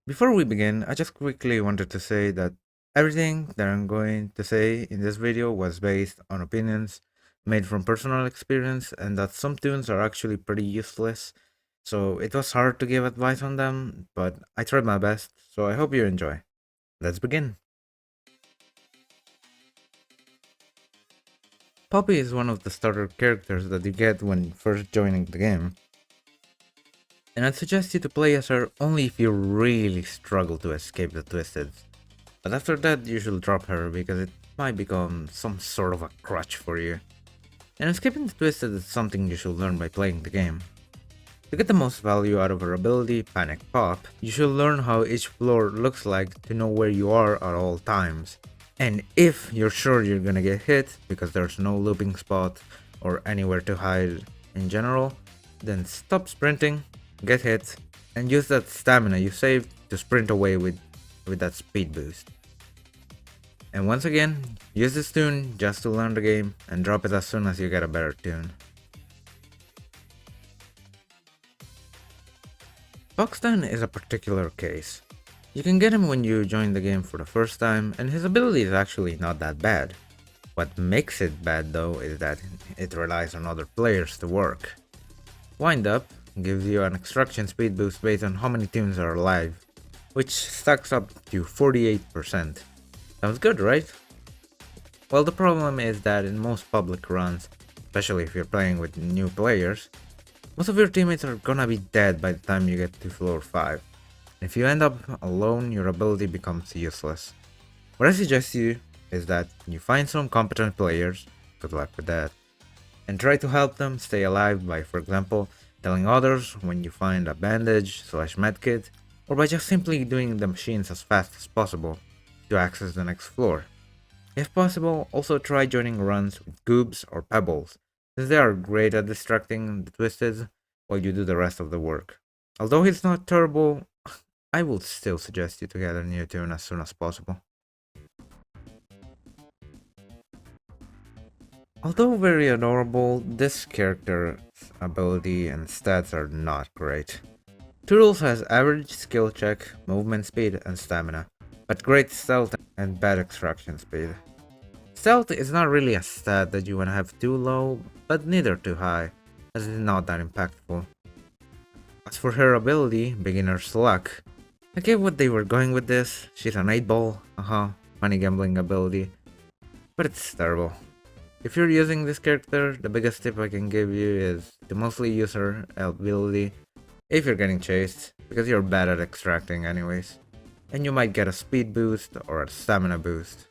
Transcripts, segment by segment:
Before we begin, I just quickly wanted to say that everything that I'm going to say in this video was based on opinions made from personal experience, and that some tunes are actually pretty useless, so it was hard to give advice on them, but I tried my best, so I hope you enjoy. Let's begin. Poppy is one of the starter characters that you get when first joining the game, and I'd suggest you to play as her only if you really struggle to escape the Twisted. But after that, you should drop her because it might become some sort of a crutch for you. And escaping the Twisted is something you should learn by playing the game. To get the most value out of her ability, Panic Pop, you should learn how each floor looks like to know where you are at all times. And if you're sure you're gonna get hit because there's no looping spot or anywhere to hide in general, then stop sprinting, get hit, and use that stamina you saved to sprint away with that speed boost. And once again, use this toon just to learn the game and drop it as soon as you get a better toon. Foxton is a particular case. You can get him when you join the game for the first time, and his ability is actually not that bad. What makes it bad though is that it relies on other players to work. Wind Up gives you an extraction speed boost based on how many toons are alive, which stacks up to 48%. Sounds good, right? Well, the problem is that in most public runs, especially if you're playing with new players, most of your teammates are gonna be dead by the time you get to floor 5. If you end up alone, your ability becomes useless. What I suggest you is that you find some competent players, good luck with that, and try to help them stay alive by, for example, telling others when you find a bandage/medkit, or by just simply doing the machines as fast as possible to access the next floor. If possible, also try joining runs with goobs or pebbles, since they are great at distracting the twisted while you do the rest of the work. Although it's not terrible, I would still suggest you to get a new tune as soon as possible. Although very adorable, this character's ability and stats are not great. Toodles has average skill check, movement speed, and stamina, but great stealth and bad extraction speed. Stealth is not really a stat that you wanna have too low, but neither too high, as it's not that impactful. As for her ability, Beginner's Luck, I get what they were going with this. She's an 8 ball, money gambling ability, but it's terrible. If you're using this character, the biggest tip I can give you is to mostly use her ability if you're getting chased, because you're bad at extracting anyways, and you might get a speed boost or a stamina boost.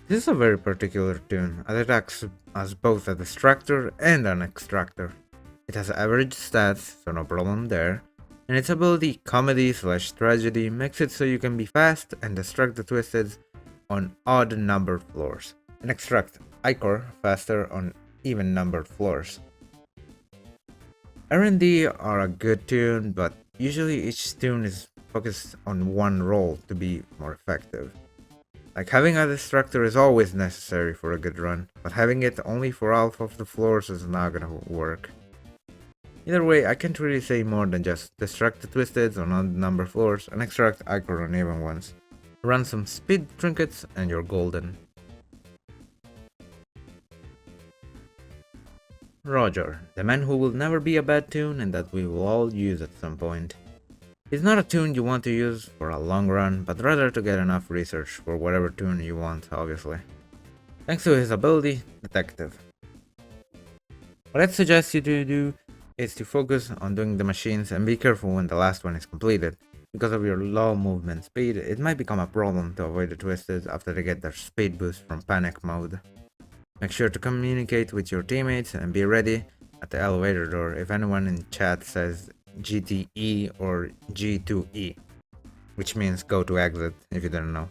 This is a very particular toon, as it acts as both a distractor and an extractor. It has average stats, so no problem there, and its ability Comedy/Tragedy makes it so you can be fast and distract the Twisteds on odd numbered floors, and extract Ichor faster on even numbered floors. R&D are a good toon, but usually each toon is focused on one role to be more effective. Like having a distractor is always necessary for a good run, but having it only for half of the floors is not gonna work. Either way, I can't really say more than just distract the Twisteds on odd number floors and extract Ichor on even ones. Run some speed trinkets and you're golden. Roger, the man who will never be a bad toon and that we will all use at some point. He's not a toon you want to use for a long run, but rather to get enough research for whatever toon you want, obviously. Thanks to his ability, Detective. What I'd suggest you to do is to focus on doing the machines and be careful when the last one is completed. Because of your low movement speed, it might become a problem to avoid the twisted after they get their speed boost from panic mode. Make sure to communicate with your teammates and be ready at the elevator door if anyone in chat says GTE or G2E, which means go to exit if you didn't know.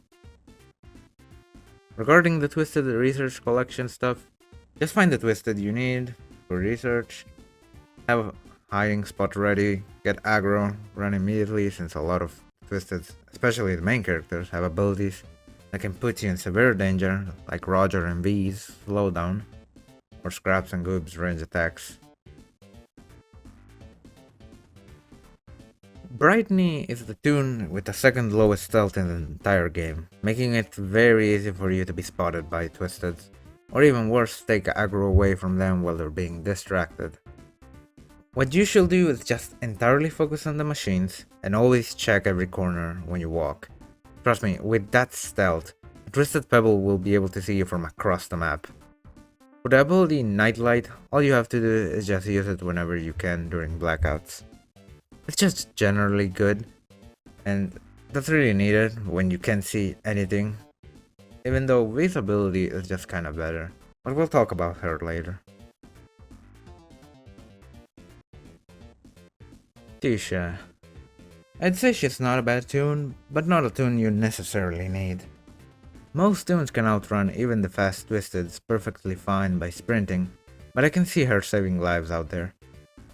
Regarding the twisted research collection stuff, just find the twisted you need for research, have a hiding spot ready, get aggro, run immediately since a lot of twisted, especially the main characters, have abilities that can put you in severe danger, like Roger and V's slowdown, or Scraps and Goob's range attacks. Brightney is the toon with the second lowest stealth in the entire game, making it very easy for you to be spotted by Twisted, or even worse, take aggro away from them while they're being distracted. What you should do is just entirely focus on the machines, and always check every corner when you walk. Trust me, with that stealth, a Twisted Pebble will be able to see you from across the map. For the ability Nightlight, all you have to do is just use it whenever you can during blackouts. It's just generally good, and that's really needed when you can't see anything, even though V's ability is just kinda better, but we'll talk about her later. Tisha. I'd say she's not a bad toon, but not a toon you necessarily need. Most toons can outrun even the fast Twisteds perfectly fine by sprinting, but I can see her saving lives out there.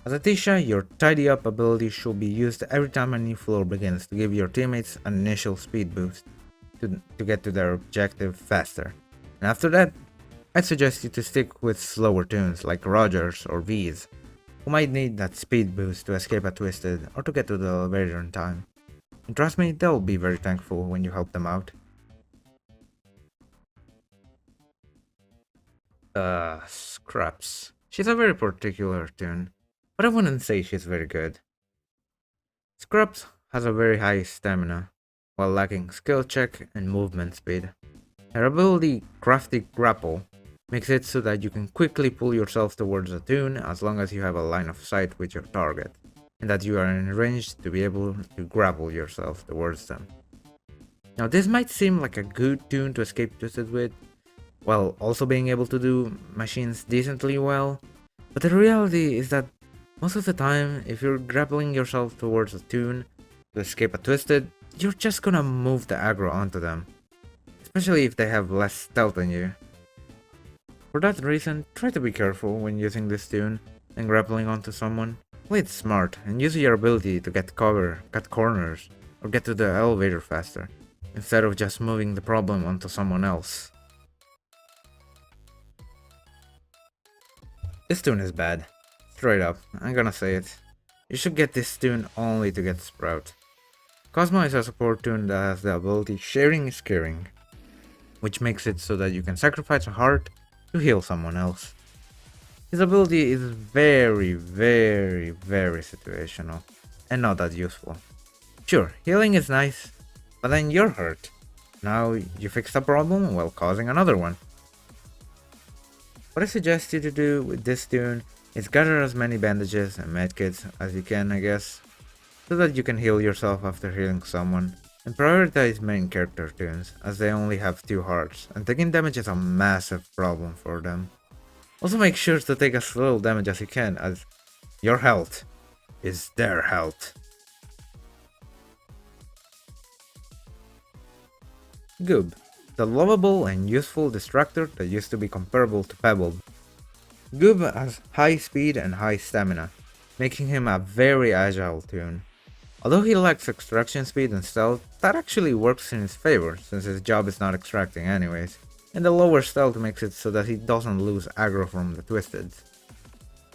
As a Tisha, your Tidy Up ability should be used every time a new floor begins to give your teammates an initial speed boost to get to their objective faster. And after that, I'd suggest you to stick with slower toons like Rogers or V's, who might need that speed boost to escape a Twisted or to get to the elevator in time. And trust me, they'll be very thankful when you help them out. Scraps. She's a very particular toon, but I wouldn't say she's very good. Scraps has a very high stamina, while lacking skill check and movement speed. Her ability Crafty Grapple makes it so that you can quickly pull yourself towards a toon as long as you have a line of sight with your target, and that you are in range to be able to grapple yourself towards them. Now this might seem like a good toon to escape Twisted with, while also being able to do machines decently well, but the reality is that most of the time, if you're grappling yourself towards a toon to escape a Twisted, you're just gonna move the aggro onto them, especially if they have less stealth than you. For that reason, try to be careful when using this toon and grappling onto someone. Play it smart and use your ability to get cover, cut corners, or get to the elevator faster, instead of just moving the problem onto someone else. This toon is bad. Straight up, I'm gonna say it. You should get this toon only to get Sprout. Cosmo is a support toon that has the ability Sharing is Caring, which makes it so that you can sacrifice a heart to heal someone else. His ability is very situational, and not that useful. Sure, healing is nice, but then you're hurt. Now you fix the problem while causing another one. What I suggest you to do with this toon is gather as many bandages and medkits as you can, I guess, so that you can heal yourself after healing someone, and prioritize main character toons as they only have 2 hearts, and taking damage is a massive problem for them. Also make sure to take as little damage as you can, as your health is their health. Goob, the lovable and useful distractor that used to be comparable to Pebble. Goob has high speed and high stamina, making him a very agile toon. Although he lacks extraction speed and stealth, that actually works in his favor since his job is not extracting anyways, and the lower stealth makes it so that he doesn't lose aggro from the Twisteds.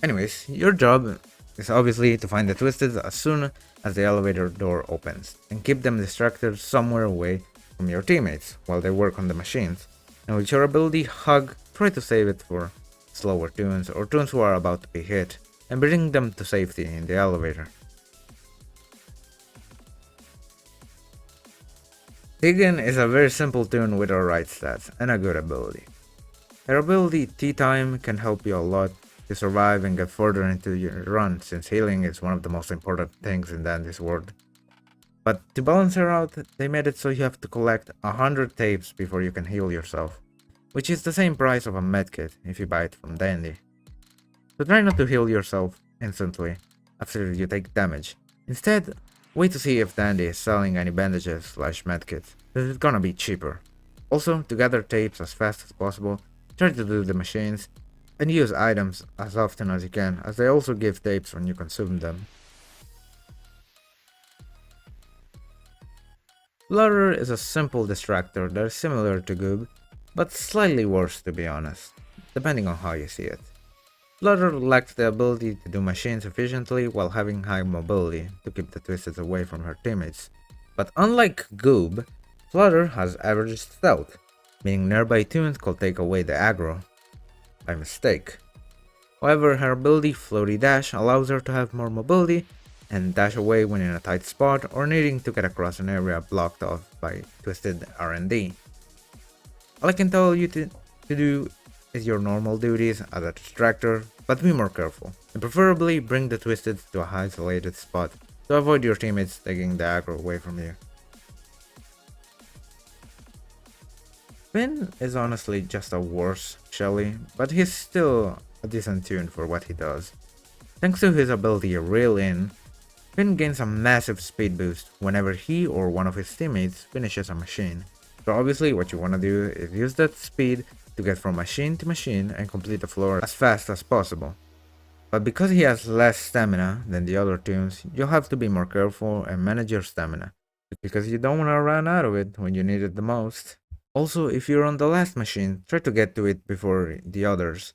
Anyways, your job is obviously to find the Twisteds as soon as the elevator door opens, and keep them distracted somewhere away from your teammates while they work on the machines. And with your ability Hug, try to save it for slower toons or toons who are about to be hit, and bring them to safety in the elevator. Tegan is a very simple toon with alright stats and a good ability. Her ability Tea Time can help you a lot to survive and get further into your run, since healing is one of the most important things in Dandy's world. But to balance her out, they made it so you have to collect 100 tapes before you can heal yourself, which is the same price of a medkit if you buy it from Dandy. So try not to heal yourself instantly after you take damage. Instead, wait to see if Dandy is selling any bandages/medkits, this is gonna be cheaper. Also, to gather tapes as fast as possible, try to do the machines, and use items as often as you can, as they also give tapes when you consume them. Blurrer is a simple distractor that is similar to Goob, but slightly worse to be honest, depending on how you see it. Flutter lacks the ability to do machines efficiently while having high mobility to keep the Twisted away from her teammates. But unlike Goob, Flutter has average stealth, meaning nearby toons could take away the aggro by mistake. However, her ability Floaty Dash allows her to have more mobility and dash away when in a tight spot or needing to get across an area blocked off by Twisted R&D. All I can tell you to do is your normal duties as a distractor, but be more careful, and preferably bring the Twisted to a isolated spot to avoid your teammates taking the aggro away from you. Finn is honestly just a worse Shelly, but he's still a decent toon for what he does. Thanks to his ability Reel In, Finn gains a massive speed boost whenever he or one of his teammates finishes a machine. So obviously what you want to do is use that speed to get from machine to machine and complete the floor as fast as possible. But because he has less stamina than the other toons, you'll have to be more careful and manage your stamina, because you don't want to run out of it when you need it the most. Also, if you're on the last machine, try to get to it before the others,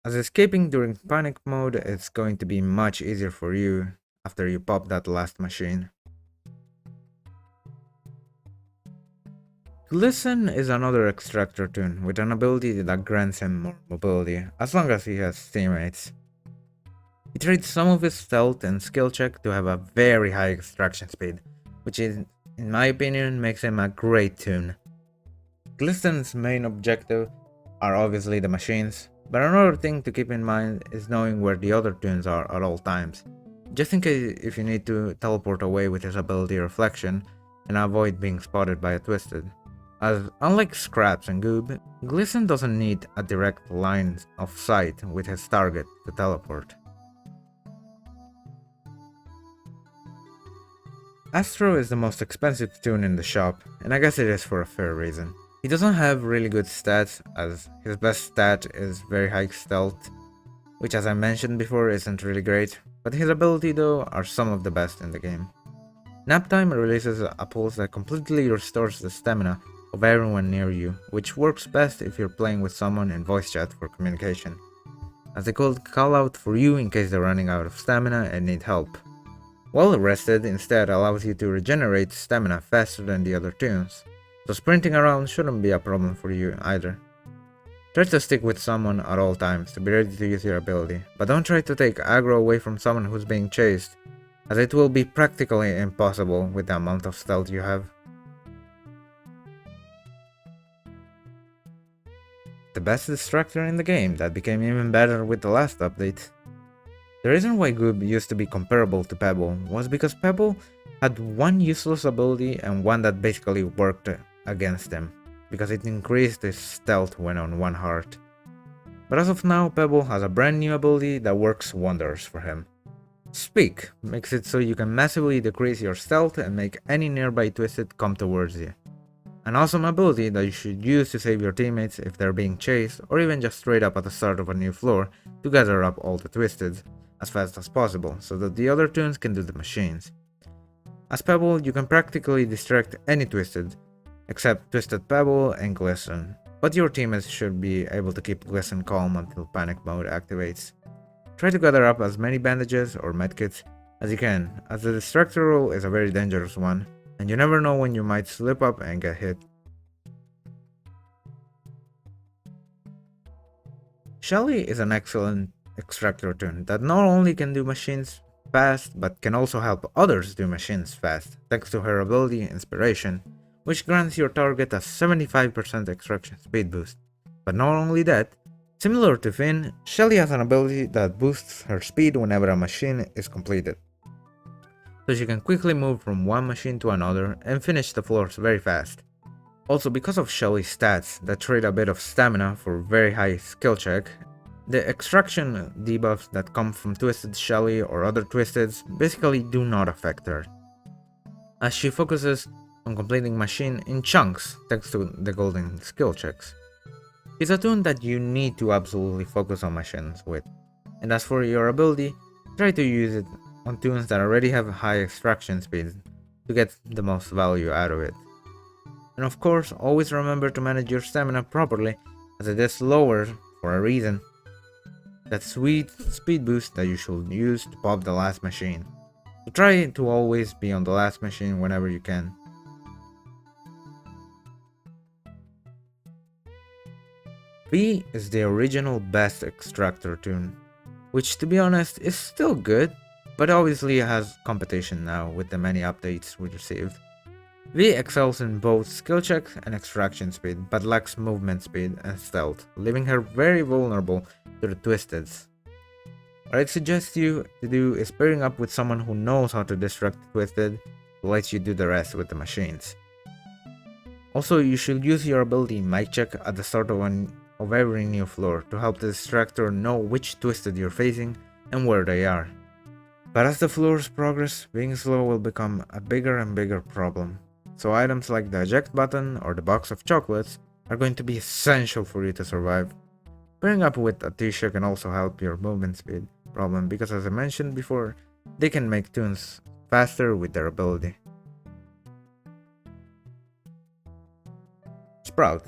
as escaping during panic mode is going to be much easier for you after you pop that last machine. Glisten is another extractor toon with an ability that grants him more mobility as long as he has teammates. He trades some of his stealth and skill check to have a very high extraction speed, which in my opinion makes him a great toon. Glisten's main objective are obviously the machines, but another thing to keep in mind is knowing where the other toons are at all times, just in case if you need to teleport away with his ability Reflection and avoid being spotted by a Twisted. As unlike Scraps and Goob, Glisten doesn't need a direct line of sight with his target to teleport. Astro is the most expensive toon in the shop, and I guess it is for a fair reason. He doesn't have really good stats, as his best stat is very high stealth, which as I mentioned before isn't really great, but his ability though are some of the best in the game. Naptime releases a pulse that completely restores the stamina of everyone near you, which works best if you're playing with someone in voice chat for communication, as they could call out for you in case they're running out of stamina and need help. Well Rested instead allows you to regenerate stamina faster than the other toons, so sprinting around shouldn't be a problem for you either. Try to stick with someone at all times to be ready to use your ability, but don't try to take aggro away from someone who's being chased, as it will be practically impossible with the amount of stealth you have. The best distractor in the game that became even better with the last update. The reason why Goob used to be comparable to Pebble was because Pebble had one useless ability and one that basically worked against him, because it increased his stealth when on one heart. But as of now, Pebble has a brand new ability that works wonders for him. Speak makes it so you can massively decrease your stealth and make any nearby Twisted come towards you. An awesome ability that you should use to save your teammates if they're being chased, or even just straight up at the start of a new floor to gather up all the Twisteds as fast as possible so that the other toons can do the machines. As Pebble, you can practically distract any Twisted, except Twisted Pebble and Glisten, but your teammates should be able to keep Glisten calm until panic mode activates. Try to gather up as many bandages or medkits as you can, as the distractor role is a very dangerous one, and you never know when you might slip up and get hit. Shelly is an excellent extractor toon that not only can do machines fast, but can also help others do machines fast, thanks to her ability Inspiration, which grants your target a 75% extraction speed boost. But not only that, similar to Finn, Shelly has an ability that boosts her speed whenever a machine is completed, so she can quickly move from one machine to another and finish the floors very fast. Also, because of Shelly's stats that trade a bit of stamina for very high skill check, the extraction debuffs that come from Twisted Shelly or other Twisteds basically do not affect her, as she focuses on completing machine in chunks thanks to the golden skill checks. It's a toon that you need to absolutely focus on machines with, and as for your ability, try to use it on toons that already have high extraction speed to get the most value out of it. And of course, always remember to manage your stamina properly, as it is lower for a reason. that sweet speed boost that you should use to pop the last machine. So try to always be on the last machine whenever you can. V is the original best extractor toon, which to be honest is still good, but obviously has competition now with the many updates we received. V excels in both skill checks and extraction speed, but lacks movement speed and stealth, leaving her very vulnerable to the twisteds. What I'd suggest you to do is pairing up with someone who knows how to distract the twisted, who lets you do the rest with the machines. Also, you should use your ability Mic Check at the start of every new floor to help the distractor know which twisted you're facing and where they are. But as the floors progress, being slow will become a bigger and bigger problem, so items like the eject button or the box of chocolates are going to be essential for you to survive. Pairing up with a Tisha can also help your movement speed problem because, as I mentioned before, they can make toons faster with their ability. Sprout,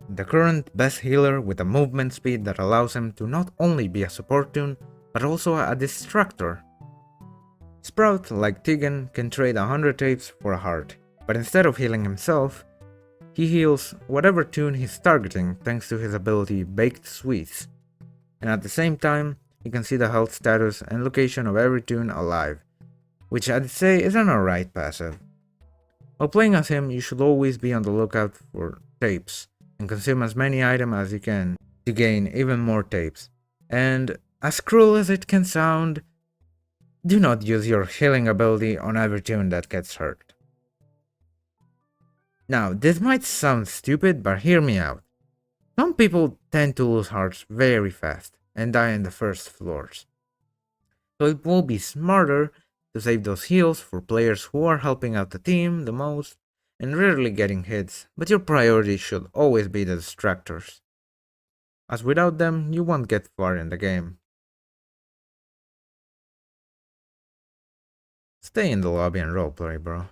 the current best healer with a movement speed that allows him to not only be a support toon, but also a distractor. Sprout, like Tegan, can trade 100 tapes for a heart, but instead of healing himself, he heals whatever toon he's targeting thanks to his ability Baked Sweets. And at the same time, he can see the health status and location of every toon alive, which I'd say is an alright passive. While playing as him, you should always be on the lookout for tapes, and consume as many items as you can to gain even more tapes. And as cruel as it can sound, do not use your healing ability on every toon that gets hurt. Now, this might sound stupid, but hear me out. Some people tend to lose hearts very fast and die in the first floors. So it will be smarter to save those heals for players who are helping out the team the most and rarely getting hits, but your priority should always be the distractors, as without them you won't get far in the game. Stay in the lobby and roleplay, bro.